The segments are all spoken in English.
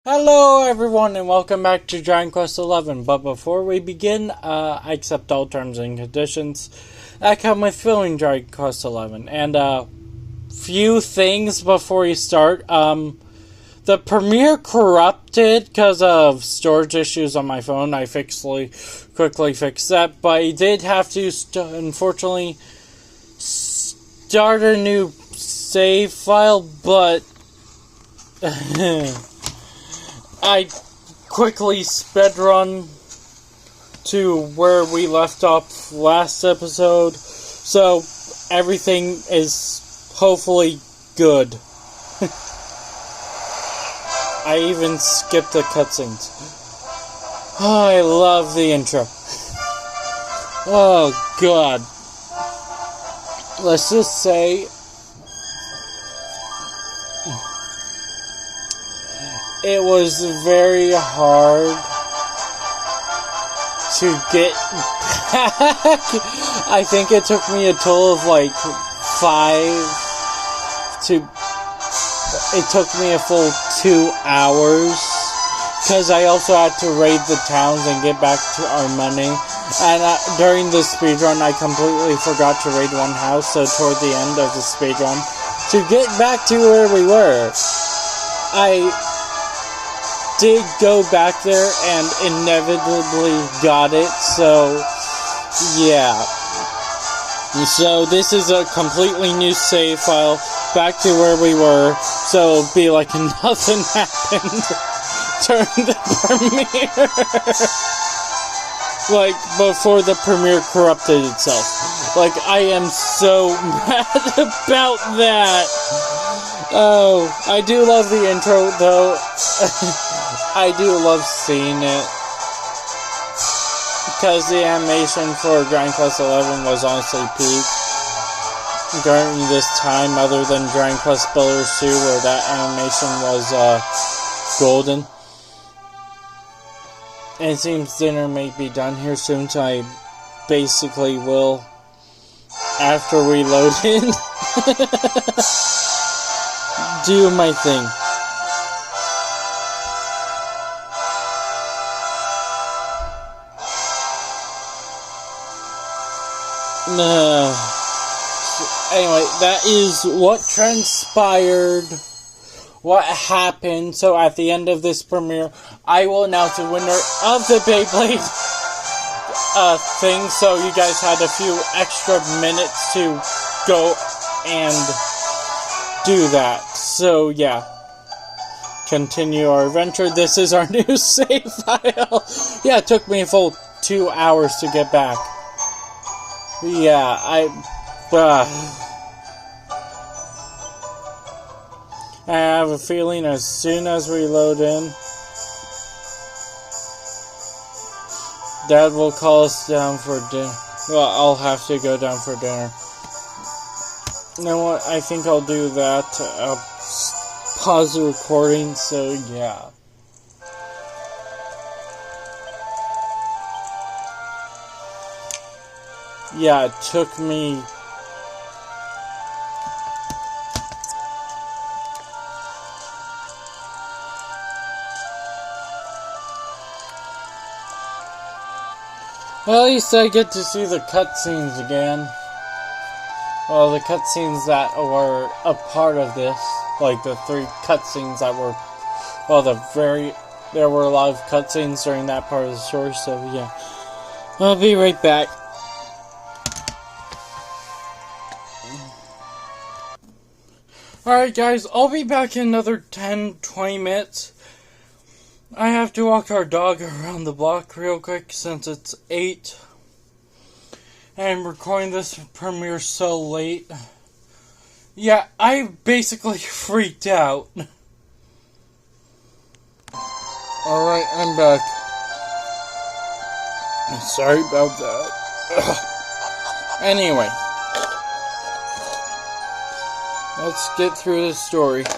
Hello everyone and welcome back to Dragon Quest XI, but before we begin, I accept all terms and conditions that come with filling Dragon Quest XI, and few things before you start. The Premiere corrupted because of storage issues on my phone. I quickly fixed that, but I did have to, unfortunately, start a new save file, but I quickly speedrun to where we left off last episode, so everything is hopefully good. I even skipped the cutscenes. Oh, I love the intro. Oh, God. Let's just say it was very hard to get back. I think it took me a total of like 5 to... It took me a full 2 hours, because I also had to raid the towns and get back to our money. And during the speedrun, I completely forgot to raid one house, so toward the end of the speedrun, to get back to where we were, I did go back there and inevitably got it, so yeah. So this is a completely new save file, back to where we were, so it'll be like nothing happened during the premiere. Like, before the premiere corrupted itself. Like, I am so mad about that. Oh, I do love the intro, though. I do love seeing it. Because the animation for Dragon Quest XI was honestly peak during this time, other than Dragon Quest Builders 2, where that animation was golden. And it seems dinner may be done here soon, so I basically will, after we load in, do my thing. Anyway, that is what transpired, what happened. So at the end of this premiere, I will announce the winner of the Beyblade thing. So you guys had a few extra minutes to go and do that. So yeah, continue our adventure. This is our new save file. Yeah, it took me a full 2 hours to get back. Yeah, I have a feeling as soon as we load in, Dad will call us down for dinner. Well, I'll have to go down for dinner. You know what? I think I'll do that. I'll pause the recording, so yeah. Yeah, it took me... Well, at least I get to see the cutscenes again. Well, the cutscenes that were a part of this. Like, the 3 cutscenes that were... Well, there were a lot of cutscenes during that part of the story, so yeah. I'll be right back. Alright guys, I'll be back in another 10-20 minutes. I have to walk our dog around the block real quick since it's 8. And I'm recording this premiere so late. Yeah, I basically freaked out. Alright, I'm back. Sorry about that. Anyway. Let's get through this story. Any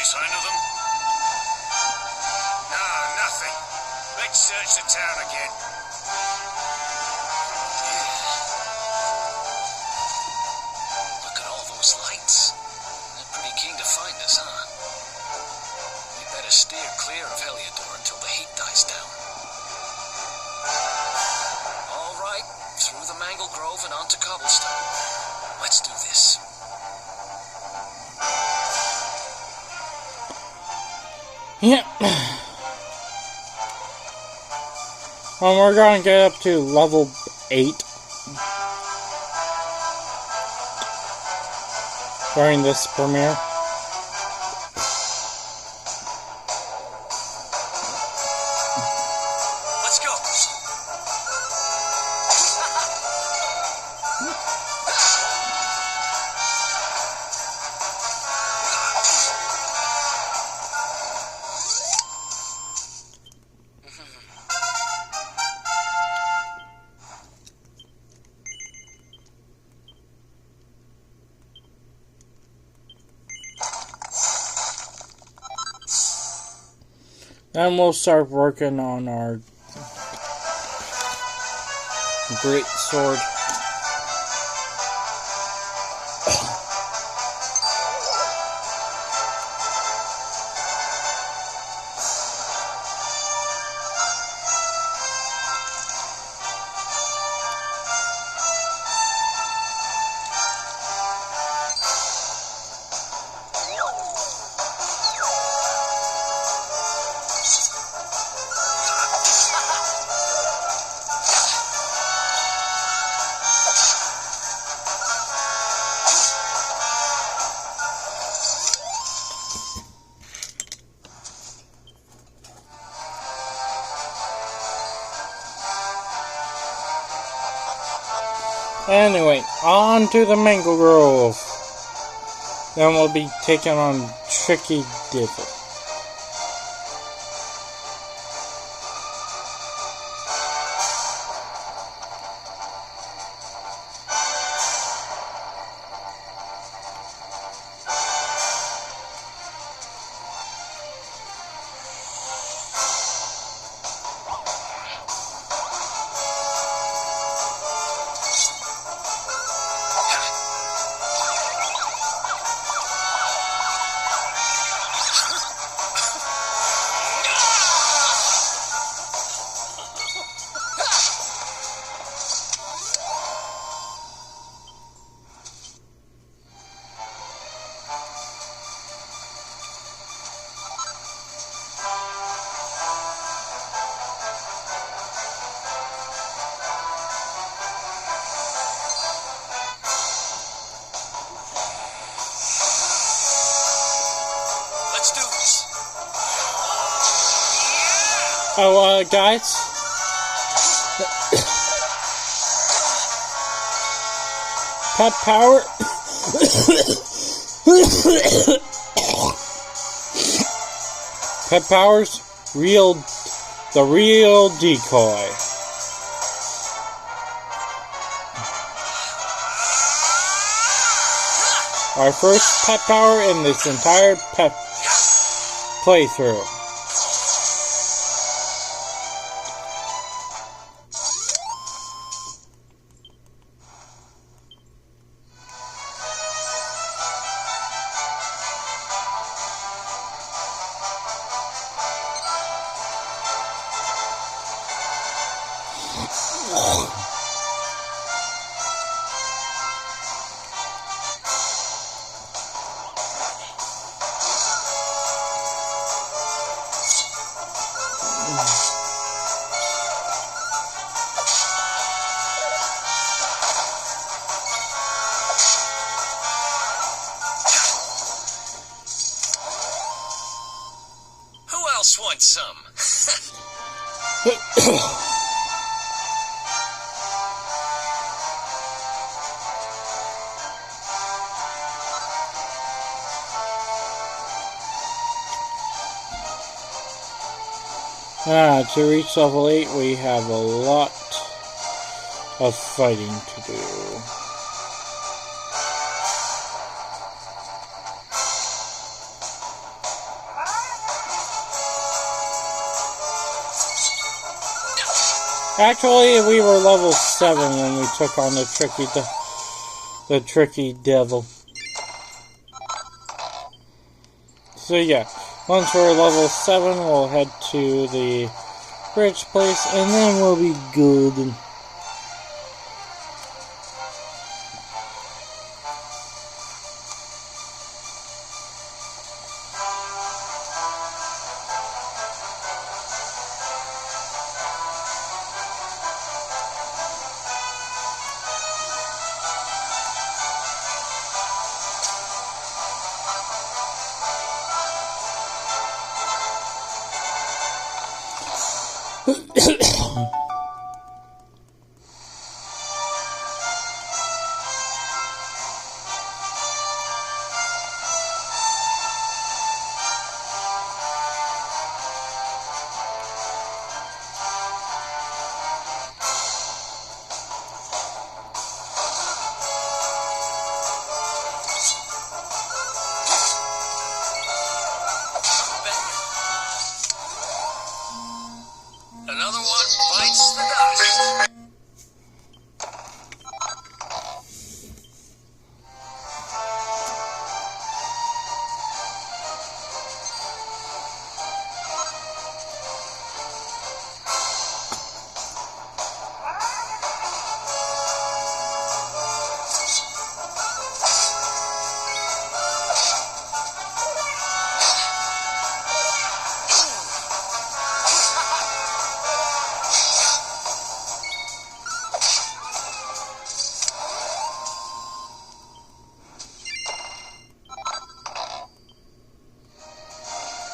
sign of them? No, nothing. Let's search sabotage the town again. Look at all those lights. They're pretty keen to find us, huh? We better steer clear of Heliodor until the heat dies down. All right, through the Mangle Grove and onto Cobblestone. Let's do this. Yeah. Well, we're gonna get up to level 8 during this premiere. Let's go. Then we'll start working on our great sword. Anyway, on to the Mangle Grove. Then we'll be taking on Tricky Devil. Oh, guys. Pet power. Pet powers. The real decoy. Our first pet power in this entire pet playthrough. Want some? To reach level 8, we have a lot of fighting to do. Actually, we were level 7 when we took on the tricky devil. So yeah, once we're level 7, we'll head to the bridge place, and then we'll be good. Another one bites the dust.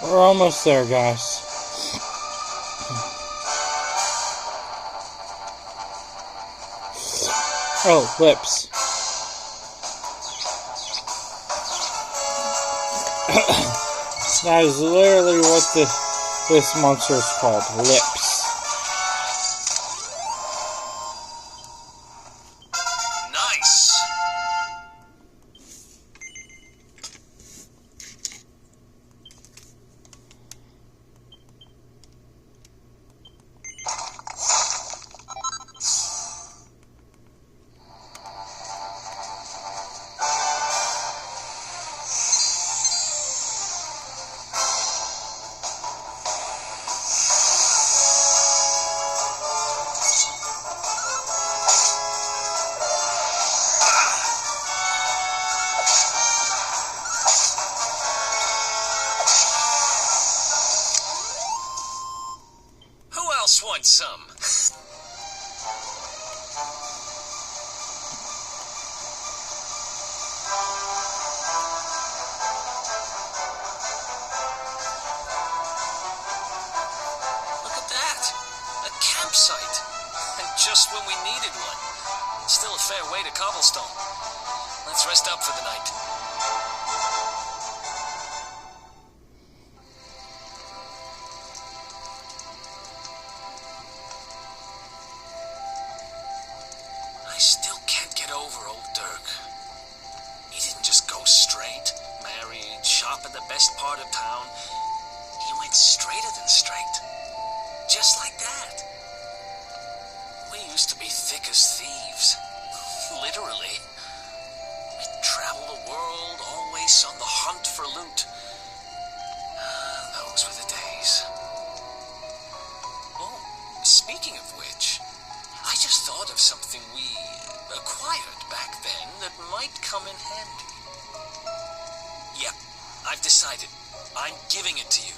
We're almost there, guys. Oh, lips. That is literally what this monster is called. Lips. Nice. Want some? Look at that! A campsite! And just when we needed one. Still a fair way to Cobblestone. Let's rest up for the night. I still can't get over old Dirk. He didn't just go straight, married, shop in the best part of town. He went straighter than straight. Just like that. We used to be thick as thieves. Literally. We'd travel the world, always on the hunt for loot. Those were the days. Oh, speaking of which, I just thought of something we acquired back then that might come in handy. Yep, I've decided. I'm giving it to you.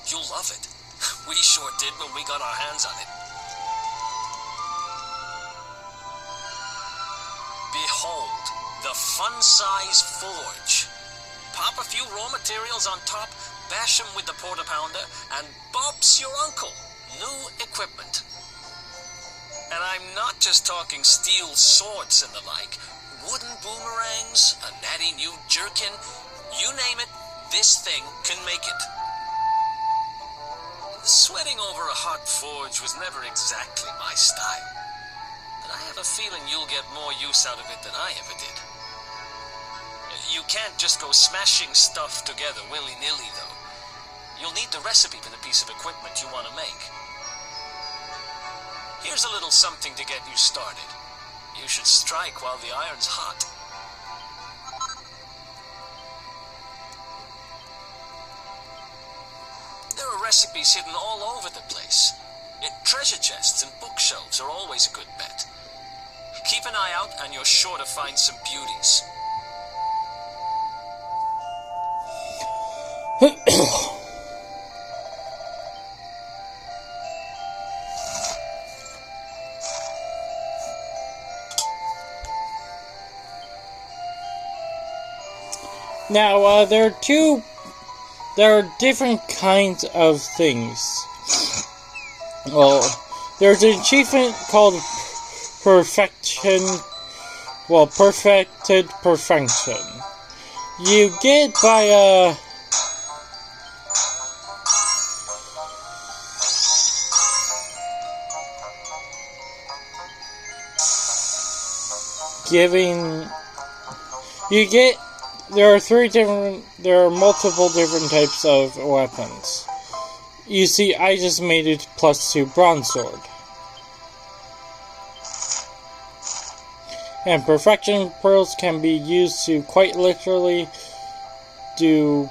You'll love it. We sure did when we got our hands on it. Behold, the fun-size forge. Pop a few raw materials on top, bash them with the porta-pounder, and Bob's your uncle. New equipment. And I'm not just talking steel swords and the like. Wooden boomerangs, a natty new jerkin, you name it, this thing can make it. Sweating over a hot forge was never exactly my style. But I have a feeling you'll get more use out of it than I ever did. You can't just go smashing stuff together willy-nilly, though. You'll need the recipe for the piece of equipment you want to make. Here's a little something to get you started. You should strike while the iron's hot. There are recipes hidden all over the place. Treasure chests and bookshelves are always a good bet. Keep an eye out and you're sure to find some beauties. Now, there are different kinds of things. Well, there's an achievement called perfected perfection. You get by there are multiple different types of weapons. You see, I just made it +2 bronze sword. And perfection pearls can be used to quite literally do...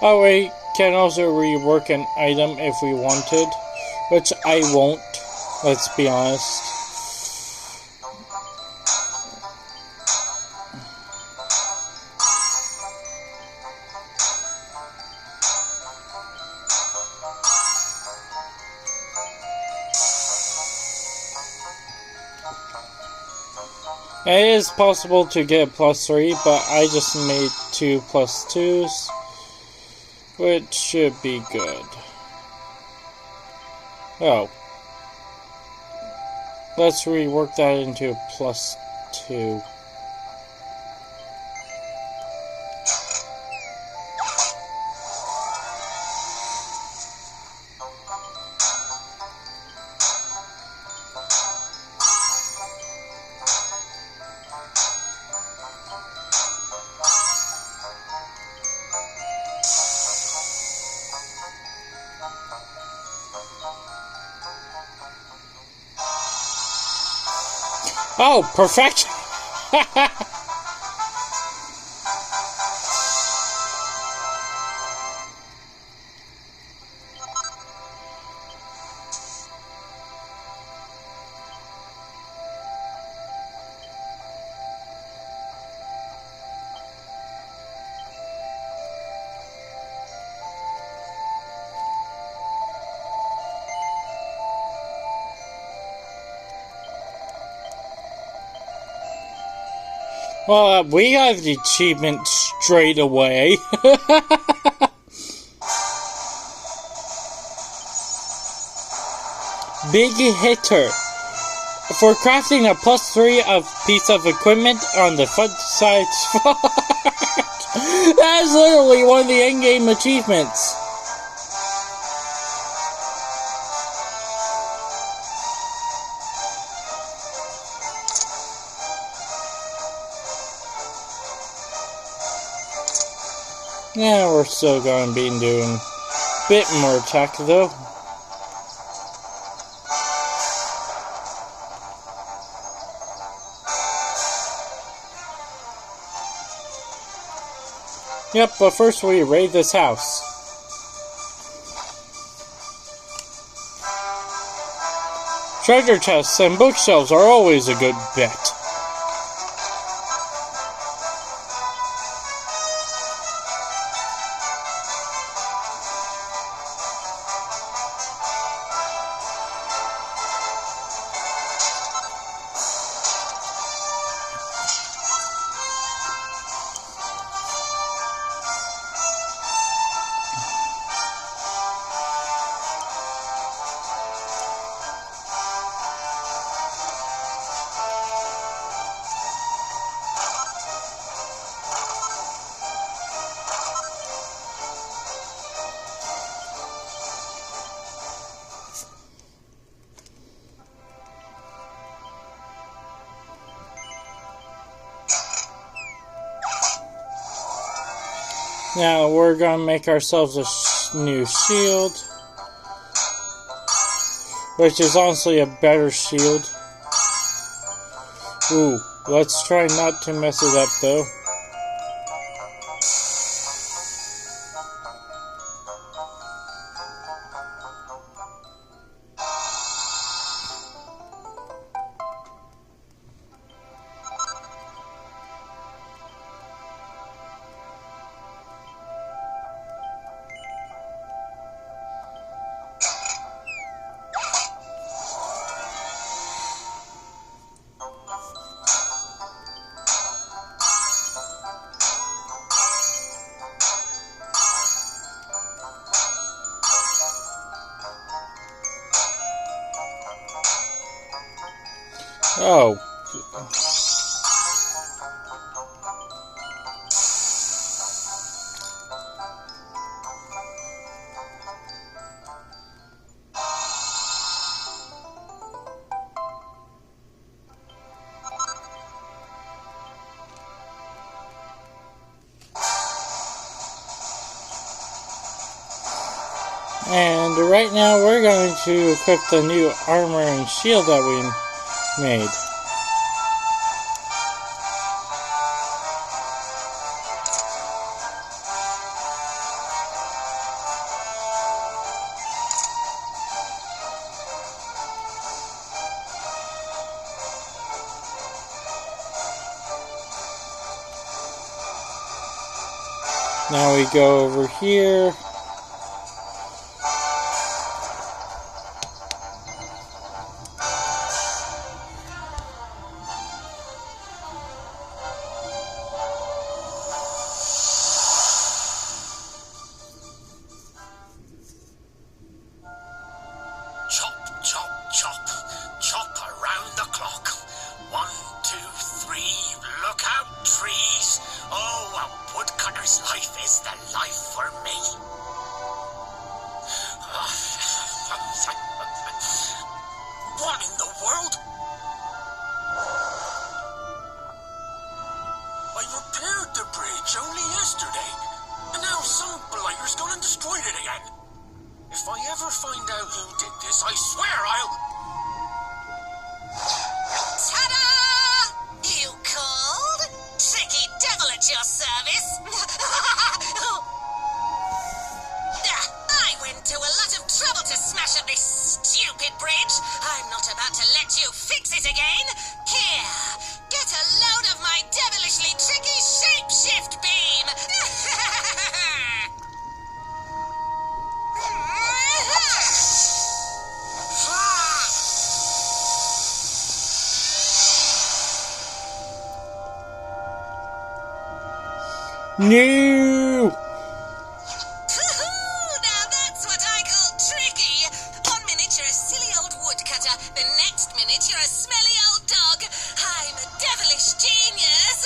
Oh, we can also rework an item if we wanted, which I won't, let's be honest. It is possible to get +3, but I just made 2 +2s, which should be good. Oh. Let's rework that into +2. Oh, perfection! Well, we got the achievement straight away. Big hitter. For crafting a +3 of piece of equipment on the front side. That is literally one of the endgame achievements. Yeah, we're still going to be doing a bit more attack though. Yep, but first we raid this house. Treasure chests and bookshelves are always a good bet. Now we're gonna make ourselves a new shield. which is honestly a better shield. Ooh, let's try not to mess it up though. Oh. And right now we're going to equip the new armor and shield that we made. Now we go over here. What in the world? I repaired the bridge only yesterday, and now some blighter's gone and destroyed it again. If I ever find out who did this, I swear I'll... Ta-da! You called? Tricky devil at your service. I went to a lot of trouble to smash up this stupid bridge. I'm not about to let you fix it again. Here, get a load of my devilishly tricky shapeshift beam. No! Now that's what I call tricky. 1 minute you're a silly old woodcutter, the next minute you're a smelly old dog. I'm a devilish genius.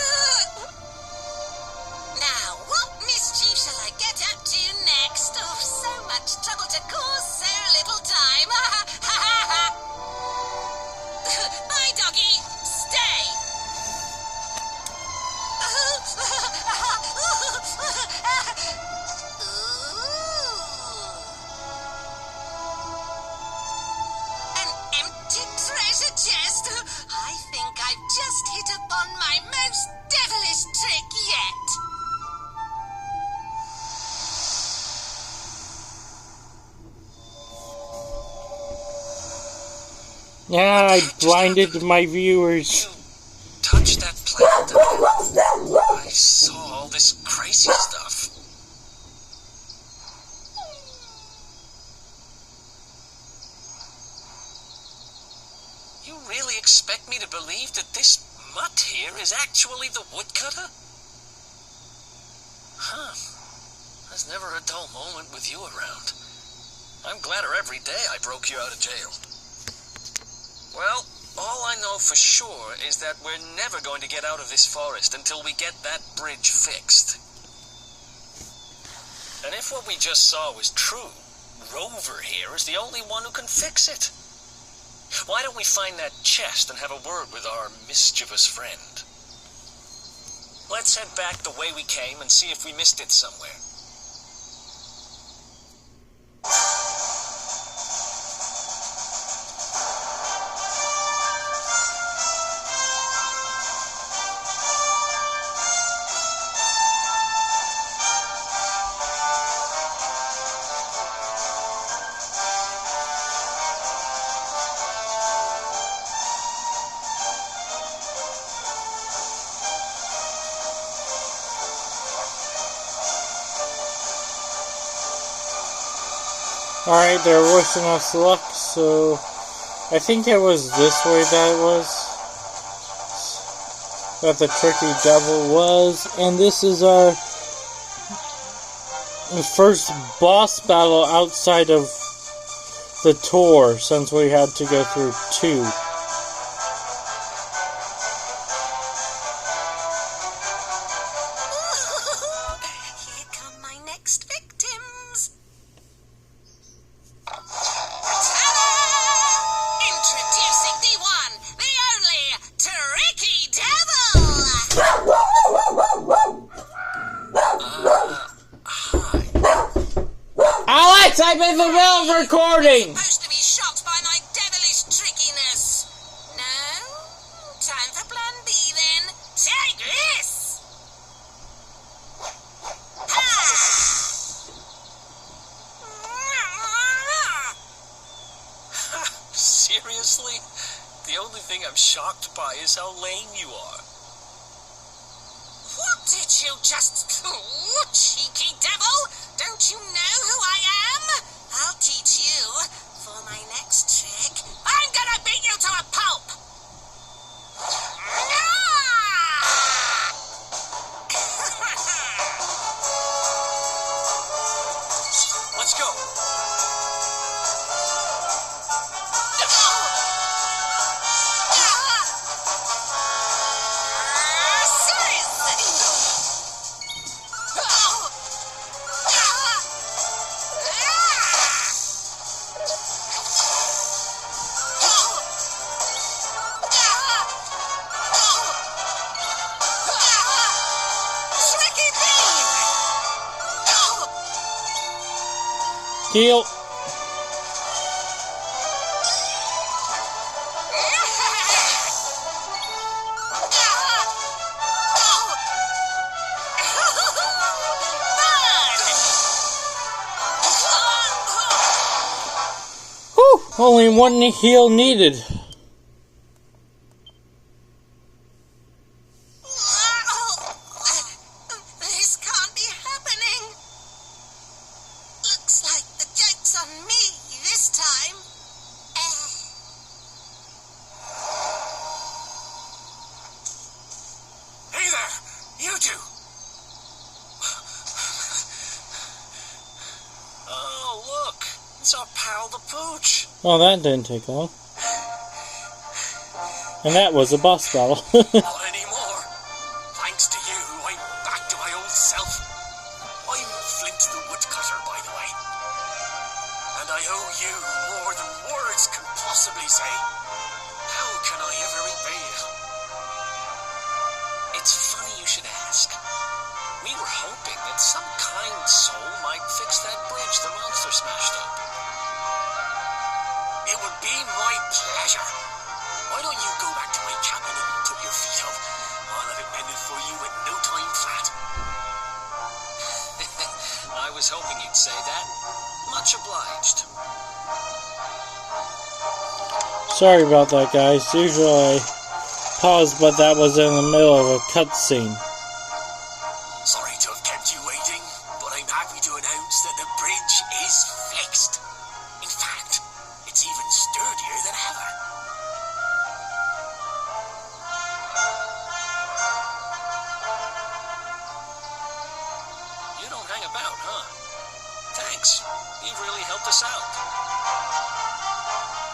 Now, what mischief shall I get up to next? Oh, so much trouble to cause so little time. Bye, doggy. Stay. An empty treasure chest. I think I've just hit upon my most devilish trick yet. Yeah, I blinded my viewers. Touch that plant. I saw all this crazy stuff. You really expect me to believe that this mutt here is actually the woodcutter? Huh. There's never a dull moment with you around. I'm gladder every day I broke you out of jail. Well, all I know for sure is that we're never going to get out of this forest until we get that bridge fixed. And if what we just saw was true, Rover here is the only one who can fix it. Why don't we find that chest and have a word with our mischievous friend? Let's head back the way we came and see if we missed it somewhere. Alright, they're wishing us luck, so I think it was this way that the tricky devil was, and this is our first boss battle outside of the tour, since we had to go through 2. Here come my next victims. Introducing the one, the only, Tricky Devil! Alex, I'm in the middle of recording! Supposed to be shocked by my devilish trickiness. No? Time for plan B then. Take this! Ha! Seriously? The only thing I'm shocked by is how lame you are. What did you just... Oh, cheeky devil! Don't you know who I am? I'll teach you. For my next trick, I'm gonna beat you to a pulp! Let's go. Deal. Whew, only one heal needed. This can't be happening. Looks like the joke's on me this time. Hey there, you two. Oh, look, it's our pal the Pooch. Well, that didn't take long. And that was a boss battle. Not anymore. Thanks to you, I'm back to my old self. I'm Flint the Woodcutter, by the way. And I owe you more than words can possibly say. How can I ever repay you? It's funny you should ask. We were hoping that some kind soul might fix that bridge the monster smashed up. It would be my pleasure. Why don't you go back to my cabin and put your feet up? I'll have it mended for you in no time flat. I was hoping you'd say that. Much obliged. Sorry about that, guys. Usually I pause, but that was in the middle of a cutscene. Sorry to have kept you waiting, but I'm happy to announce that the bridge is fixed. In fact, it's even sturdier than ever. You don't hang about, huh? Thanks. You've really helped us out.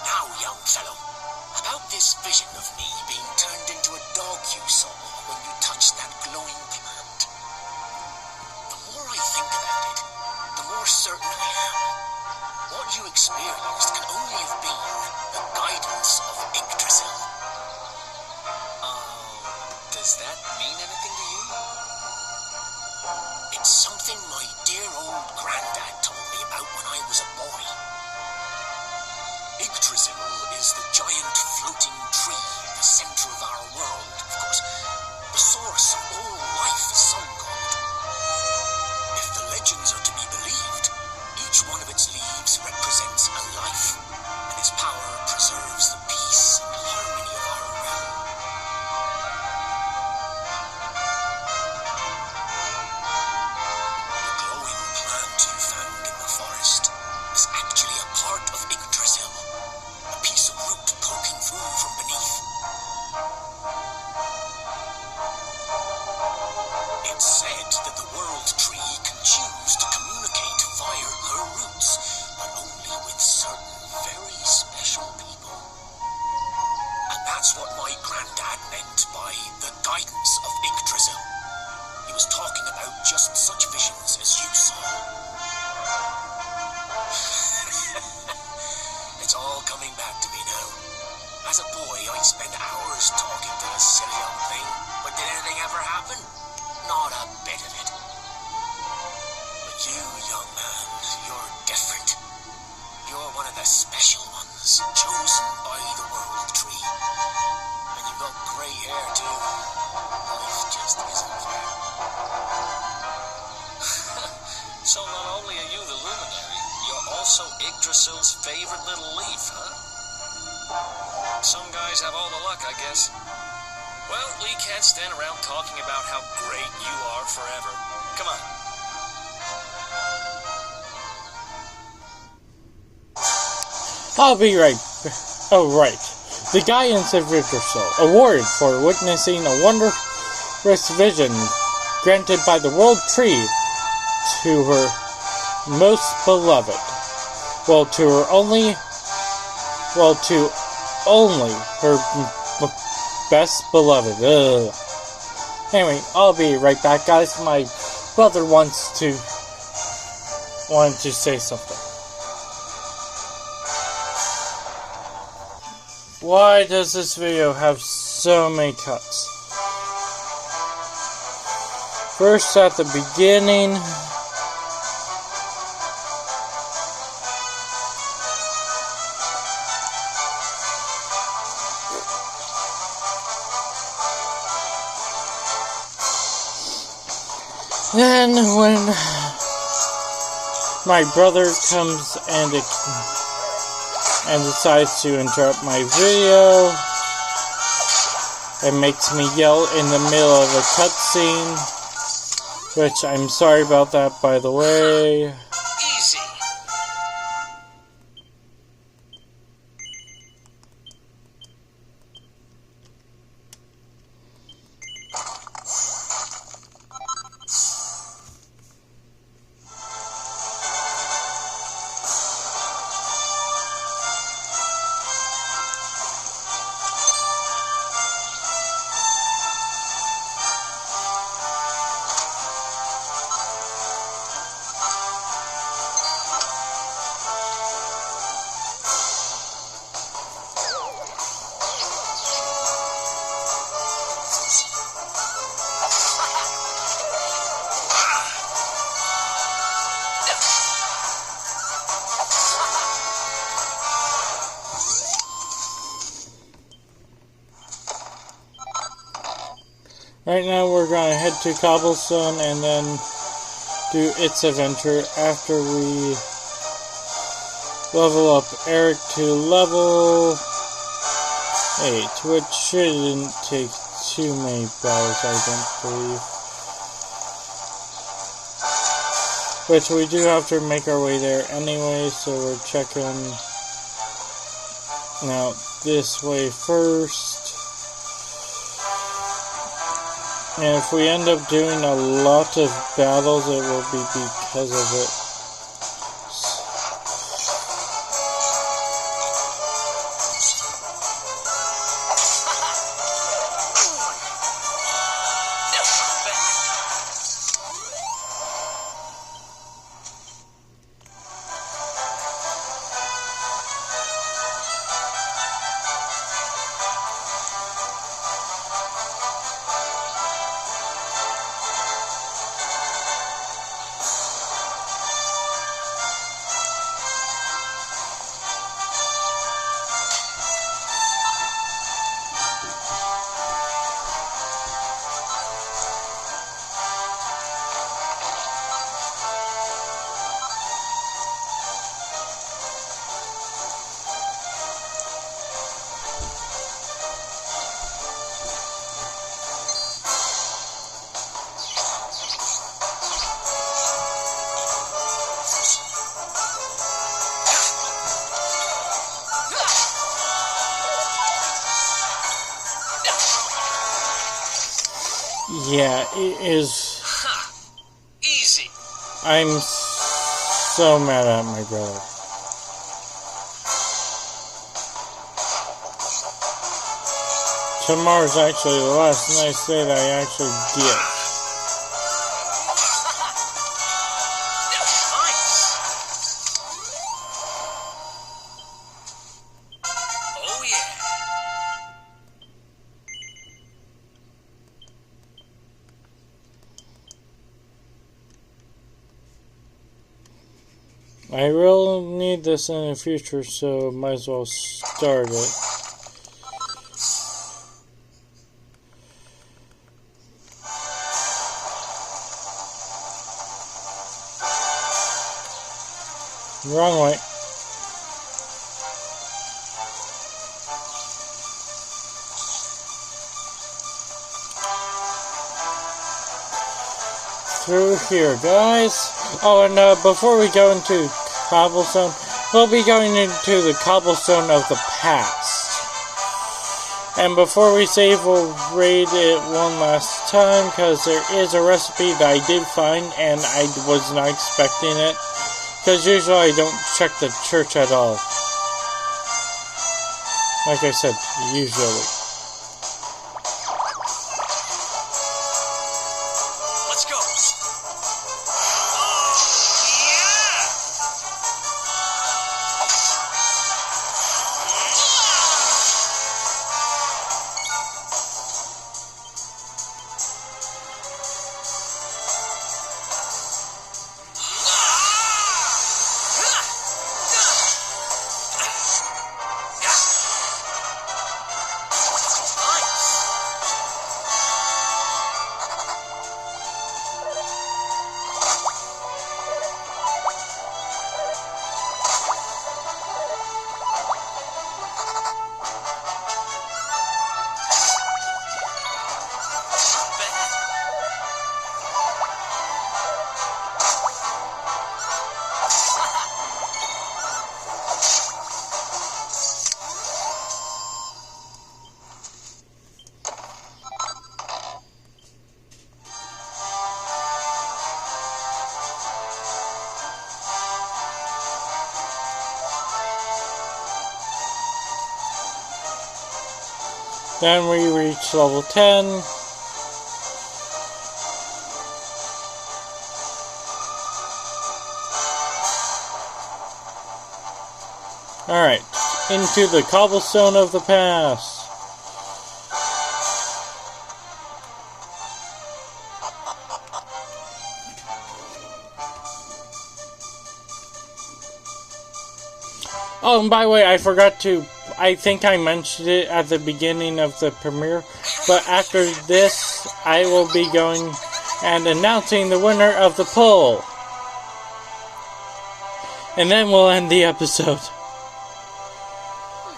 Now, young fellow, about this vision of me being turned into a dog you saw when you touched that glowing plant. The more I think about it, the more certain I am. What you experienced can only have been the guidance of Yggdrasil. Does that mean anything to you? It's something my dear old granddad told me about when I was a boy. Yggdrasil is the giant floating tree in the center of our world, of course. The source of all life, some call it. If the legends are to be believed, each one of its leaves represents a life, and its power preserves the peace and harmony of our realm. The glowing plant you found in the forest is actually guidance of Yggdrasil. He was talking about just such visions as you saw. It's all coming back to me now. As a boy, I'd spend hours talking to this silly old thing, but did anything ever happen? Not a bit of it. But you, young man, you're different. You're one of the special ones, chosen by the World Tree. And you've got grey hair, too. Life just isn't fair. So not only are you the luminary, you're also Yggdrasil's favorite little leaf, huh? Some guys have all the luck, I guess. Well, we can't stand around talking about how great you are forever. Come on. I'll be right. Oh, right. The Guidance of Yggdrasil, awarded for witnessing a wondrous vision granted by the World Tree to her most beloved. To only her best beloved. Ugh. Anyway, I'll be right back, guys. My brother wanted to say something. Why does this video have so many cuts? First at the beginning. Then when my brother comes and decides to interrupt my video and makes me yell in the middle of a cutscene, which I'm sorry about that, by the way. Easy. Right now we're going to head to Cobblestone and then do its adventure after we level up Eric to level 8, which shouldn't take too many battles, I don't believe. Which we do have to make our way there anyway, so we're checking now this way first. And if we end up doing a lot of battles, it will be because of it. Yeah, it is. Easy. I'm so mad at my brother. tomorrow's actually the last nice day that I actually did. Oh yeah. I will need this in the future, so might as well start it. Wrong way. Through here, guys. Oh, and before we go into Cobblestone, we'll be going into the Cobblestone of the past. And before we save, we'll raid it one last time, because there is a recipe that I did find, and I was not expecting it. Because usually I don't check the church at all. Like I said, usually. Let's go. Oh, yeah! Then we reach level 10. Alright, into the Cobblestone of the past. Oh, and by the way, I think I mentioned it at the beginning of the premiere, but after this, I will be going and announcing the winner of the poll. And then we'll end the episode.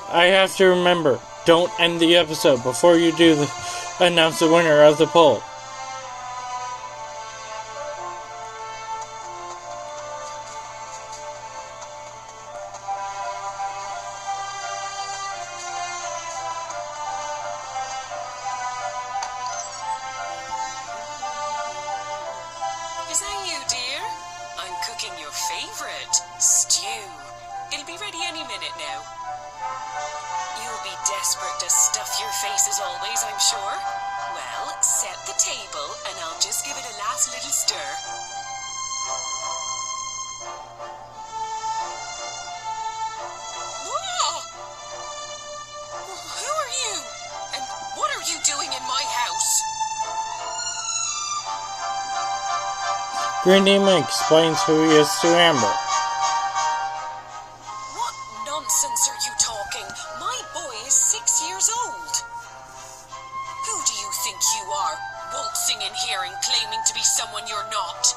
I have to remember, don't end the episode before you announce the winner of the poll. Is that you, dear? I'm cooking your favorite stew. It'll be ready any minute now. You'll be desperate to stuff your face as always, I'm sure. Well, set the table and I'll just give it a last little stir. Whoa! Who are you? And what are you doing in my house? Green Demon explains who he is to Amber. What nonsense are you talking? My boy is 6 years old. Who do you think you are, waltzing in here and claiming to be someone you're not?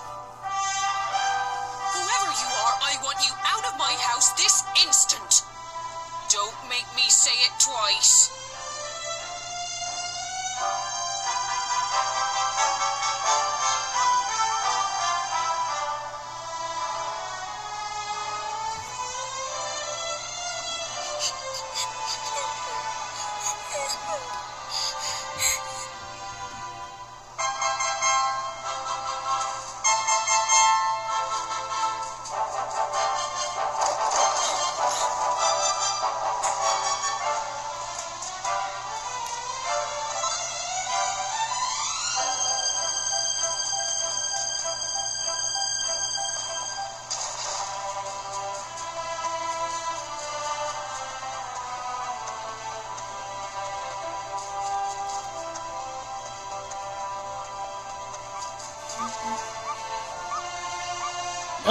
Whoever you are, I want you out of my house this instant. Don't make me say it twice.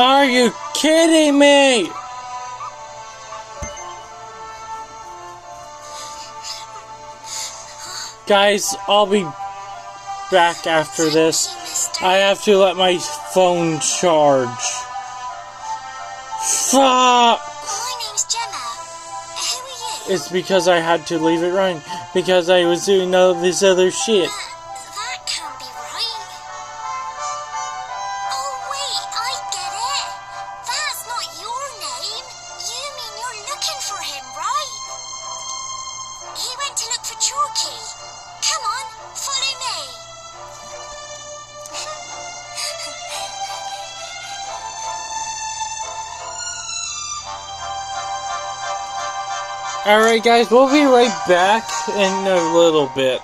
Are you kidding me? Guys, I'll be back after this. I have to let my phone charge. Fuck! My name's Gemma. Who are you? It's because I had to leave it running. Because I was doing all this other shit. That can't be right. Oh wait, I get it. That's not your name. You mean you're looking for him, right? He went to look for Chalky. Come on, follow me. Alright guys, we'll be right back in a little bit.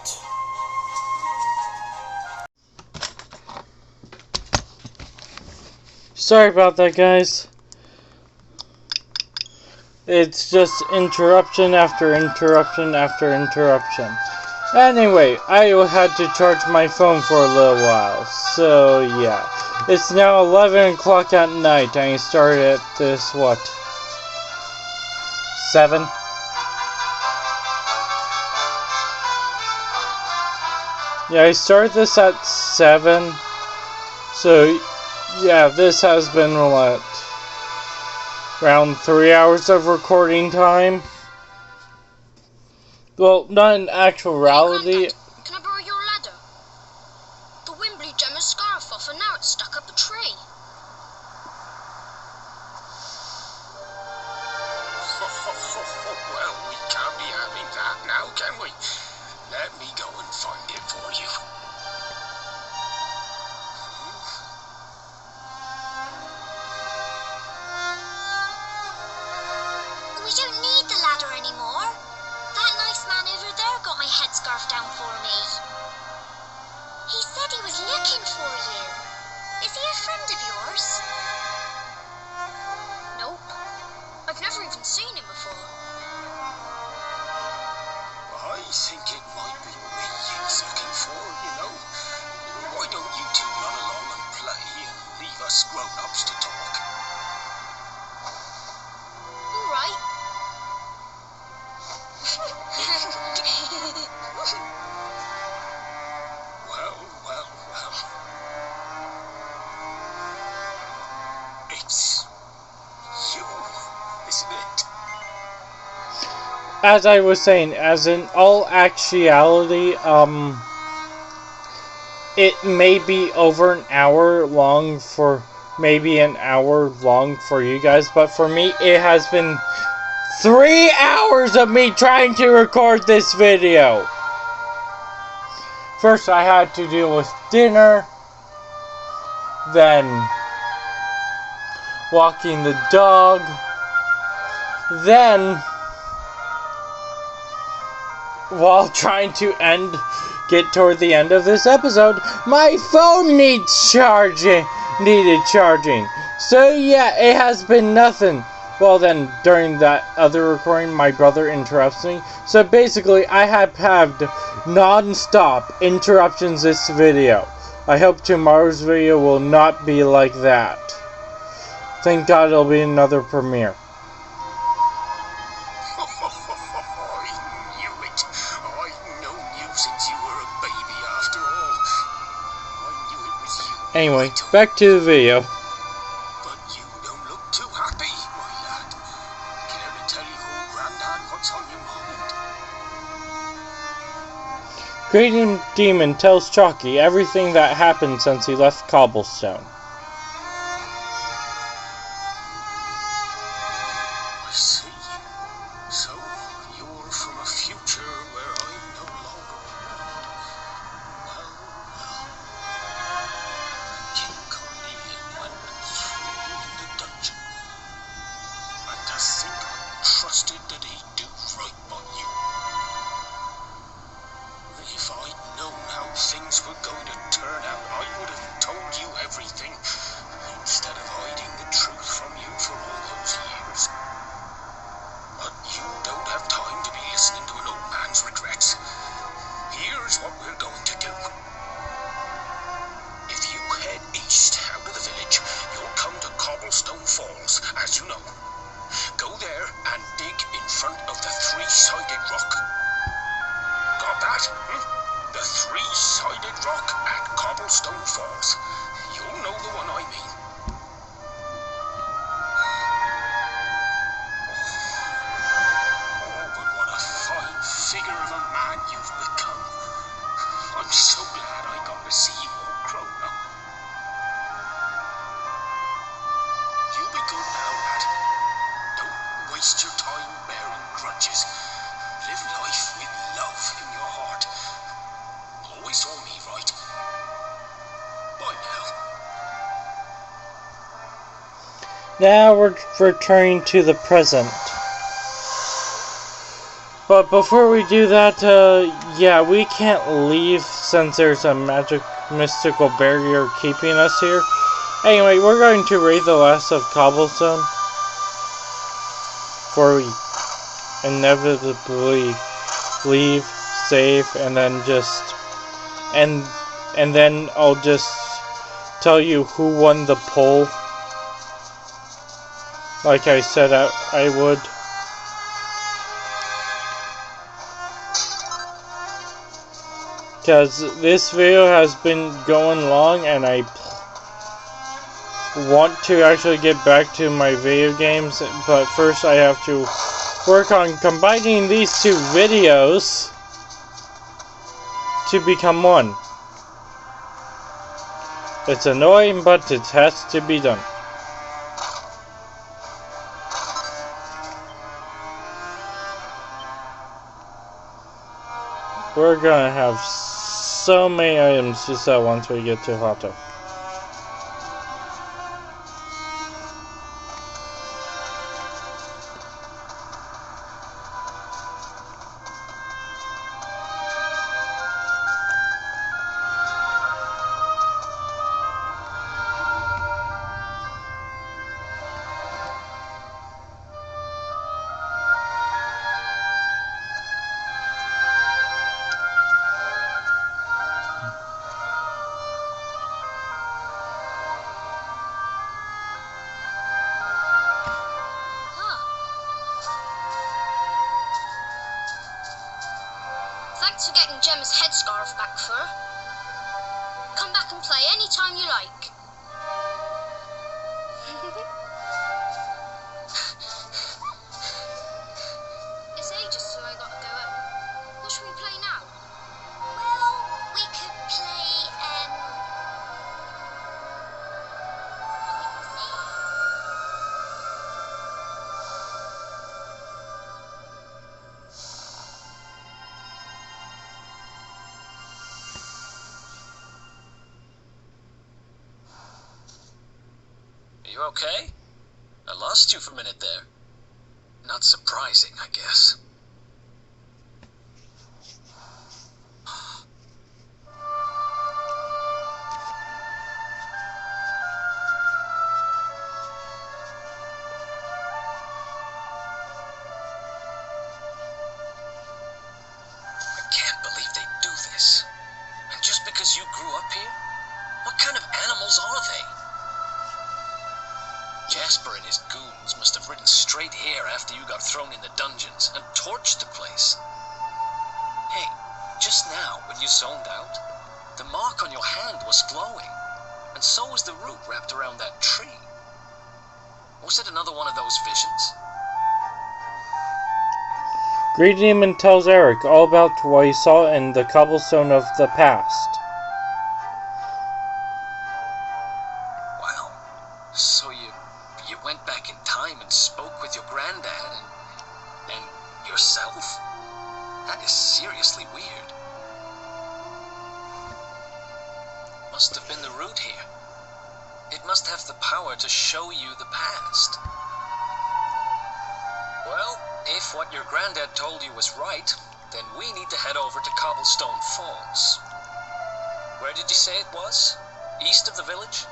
Sorry about that, guys. It's just interruption after interruption after interruption. Anyway, I had to charge my phone for a little while. So yeah, it's now 11 o'clock at night. I started at this, what, 7? Yeah, I started this at 7. So yeah, this has been what, around 3 hours of recording time. Well, not in actuality. Can I borrow your ladder? The wind blew Gemma's scarf off and now it's stuck up a tree. Well, we can't be having that now, can we? Let me go and find it for you. We don't need the ladder anymore. That nice man over there got my headscarf down for me. He said he was looking for you. Is he a friend of yours? Nope. I've never even seen him before. I think it might be me he's looking for, you know. Why don't you two run along and play and leave us grown-ups to talk? All right. Well. It's you, isn't it? As I was saying, as in all actuality, it may be over an hour long for, maybe an hour long for you guys, but for me, it has been 3 hours of me trying to record this video. First, I had to deal with dinner, then walking the dog, then while trying to get toward the end of this episode, my phone needed charging. So yeah, it has been nothing. Well then, during that other recording, my brother interrupts me. So basically, I have had non-stop interruptions this video. I hope tomorrow's video will not be like that. Thank God it'll be another premiere. Anyway, back to the video. But you don't look too happy, my lad. Care to tell your old granddad what's on your mind? Green Demon tells Chalky everything that happened since he left Cobblestone. I see. So, you're from a future where I'm no longer around. Well. King Cornelian went through in the dungeon. And to think I trusted that he'd do right by you. If I'd known how things were going to turn out, I would have told you everything of the three-sided rock. Got that? The three-sided rock at Cobblestone Falls. You'll know the one I mean. Oh, but what a fine figure of a man you've become. I'm so glad I got to see you all grown up. You be good now, lad. Don't waste your time bearing grudges. Live life with love in your heart. Always saw me right. Bye now. Now we're returning to the present. But before we do that, yeah, we can't leave since there's a mystical barrier keeping us here. Anyway, we're going to raid the last of Cobblestone before we inevitably leave, save, and then just and then I'll just tell you who won the poll, like I said I would. Because this video has been going long and I want to actually get back to my video games, but first I have to work on combining these two videos to become one. It's annoying, but it has to be done. We're gonna have so many items to sell once we get to Hato. Thanks for getting Gemma's headscarf back for her. Come back and play anytime you like. It's ages till I gotta go home. What should we play now? Well, we could play, You okay? I lost you for a minute there. Not surprising, I guess. I can't believe they do this. And just because you grew up here? What kind of animals are they? Jasper and his goons must have ridden straight here after you got thrown in the dungeons and torched the place. Hey, just now when you zoned out, the mark on your hand was glowing, and so was the root wrapped around that tree. Was it another one of those visions? Green Demon tells Eric all about what he saw in the Cobblestone of the past. Wow, so you went back in time and spoke with your granddad and yourself? That is seriously weird. Must have been the root here. It must have the power to show you the past. Well, if what your granddad told you was right, then we need to head over to Cobblestone Falls. Where did you say it was? East of the village?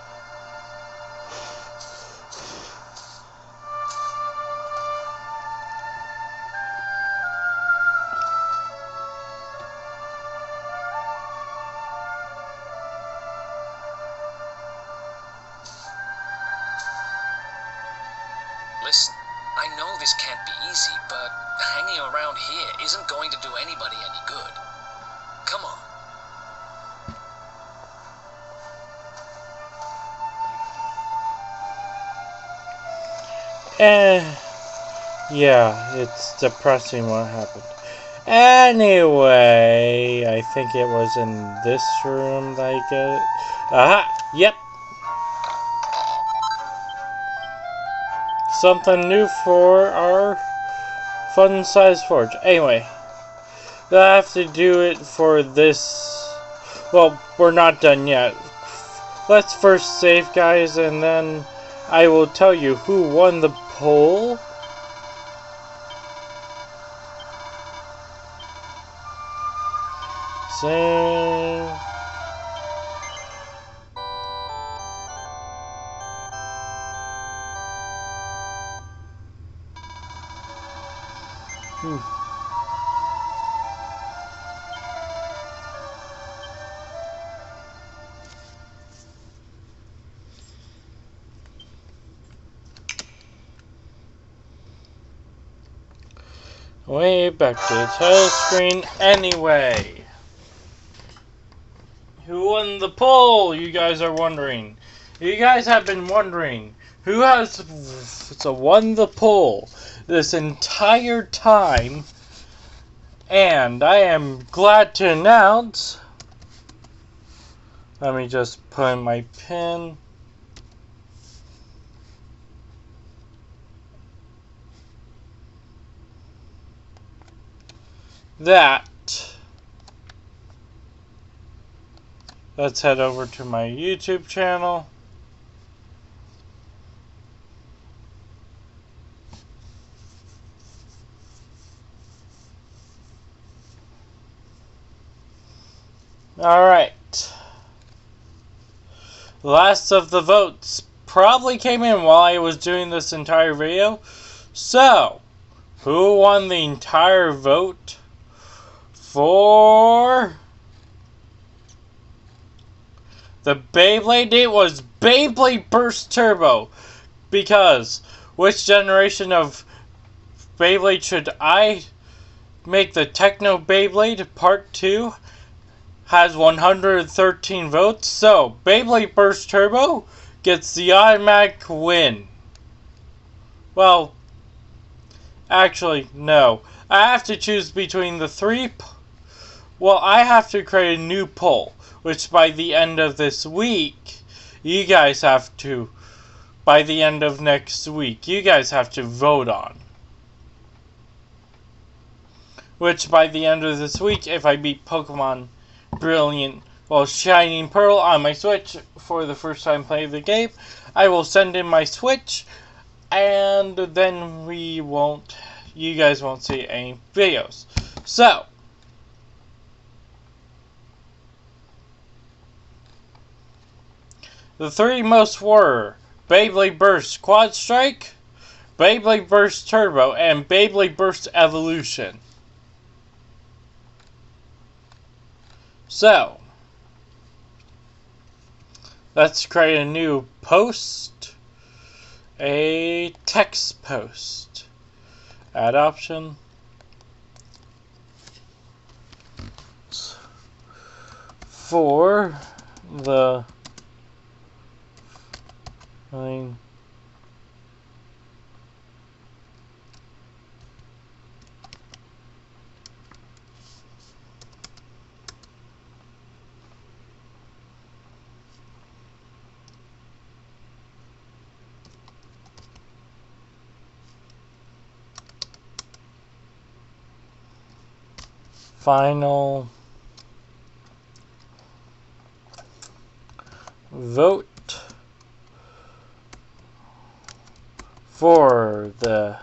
Listen, I know this can't be easy, but hang hanging around here isn't going to do anybody any good. Come on. Yeah, it's depressing what happened. Anyway, I think it was in this room that I get it. Aha! Yep! Something new for our fun-size forge. Anyway, I have to do it for this. Well, we're not done yet. Let's first save, guys, and then I will tell you who won the poll. Save. Way back to the title screen. Anyway, who won the poll? You guys are wondering. You guys have been wondering who has won the poll this entire time, and I am glad to announce. Let me just put in my pin. Let's head over to my YouTube channel. Alright. Last of the votes probably came in while I was doing this entire video. So, who won the entire vote for the Beyblade? It was Beyblade Burst Turbo. Because, which generation of Beyblade should I make the Techno Beyblade Part 2? Has 113 votes. So, Beyblade Burst Turbo gets the automatic win. Well, actually, no. I have to choose between the three. Well, I have to create a new poll, which by the end of this week, you guys have to, by the end of next week, you guys have to vote on. Which by the end of this week, if I beat Pokemon Brilliant, well, Shining Pearl on my Switch for the first time playing the game, I will send in my Switch, and then you guys won't see any videos. So, the three most were Beyblade Burst Quad Strike, Beyblade Burst Turbo, and Beyblade Burst Evolution. So, let's create a new post, a text post. Add option. For the final vote for the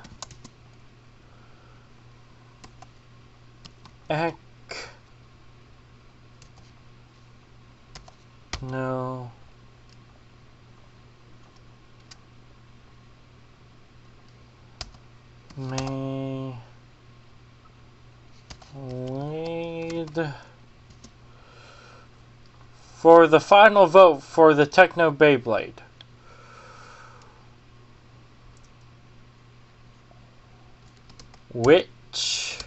no may wait for the final vote for the Techno Beyblade. Which which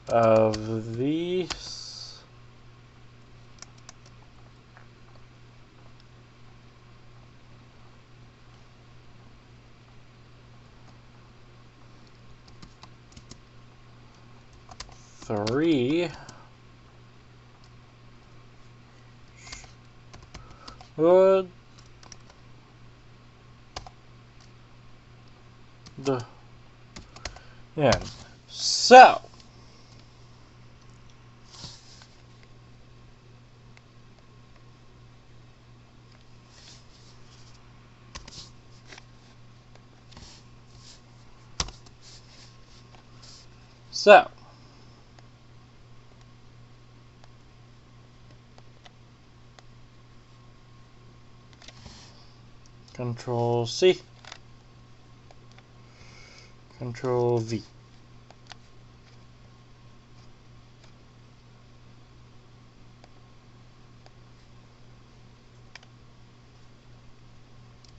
of these three would the end. So Control C, Control V.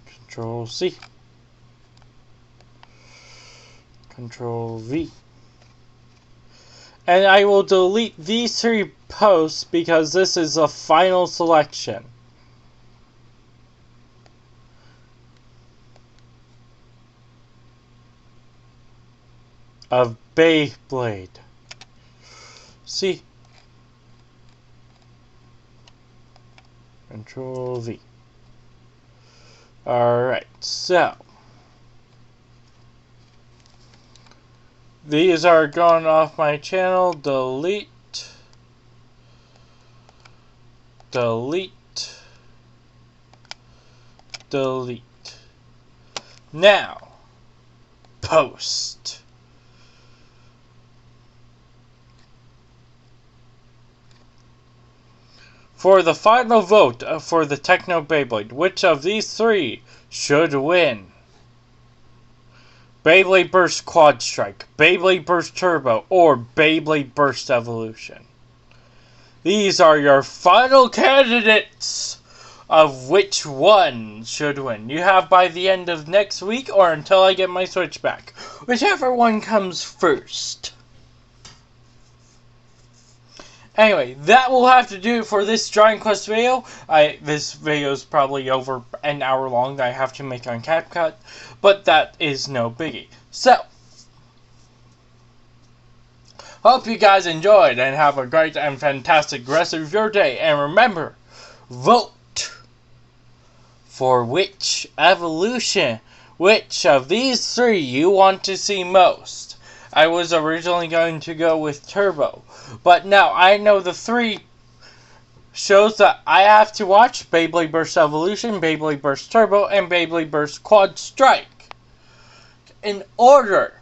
Control C, Control V. And I will delete these three posts because this is a final selection of Beyblade. C, Control V. Alright, so these are going off my channel. Delete, delete, delete. Now post. For the final vote for the Techno Beyblade, which of these three should win? Beyblade Burst Quad Strike, Beyblade Burst Turbo, or Beyblade Burst Evolution? These are your final candidates of which one should win. You have by the end of next week or until I get my Switch back. Whichever one comes first. Anyway, that will have to do it for this Dragon Quest video. This video is probably over an hour long that I have to make on CapCut, but that is no biggie. So, hope you guys enjoyed and have a great and fantastic rest of your day. And remember, vote for which evolution, which of these three you want to see most. I was originally going to go with Turbo, but now I know the three shows that I have to watch: Beyblade Burst Evolution, Beyblade Burst Turbo, and Beyblade Burst Quad Strike, in order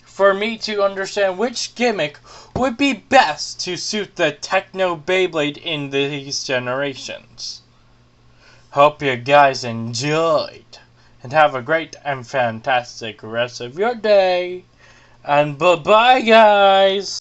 for me to understand which gimmick would be best to suit the Techno Beyblade in these generations. Hope you guys enjoyed, and have a great and fantastic rest of your day. And bye-bye, guys!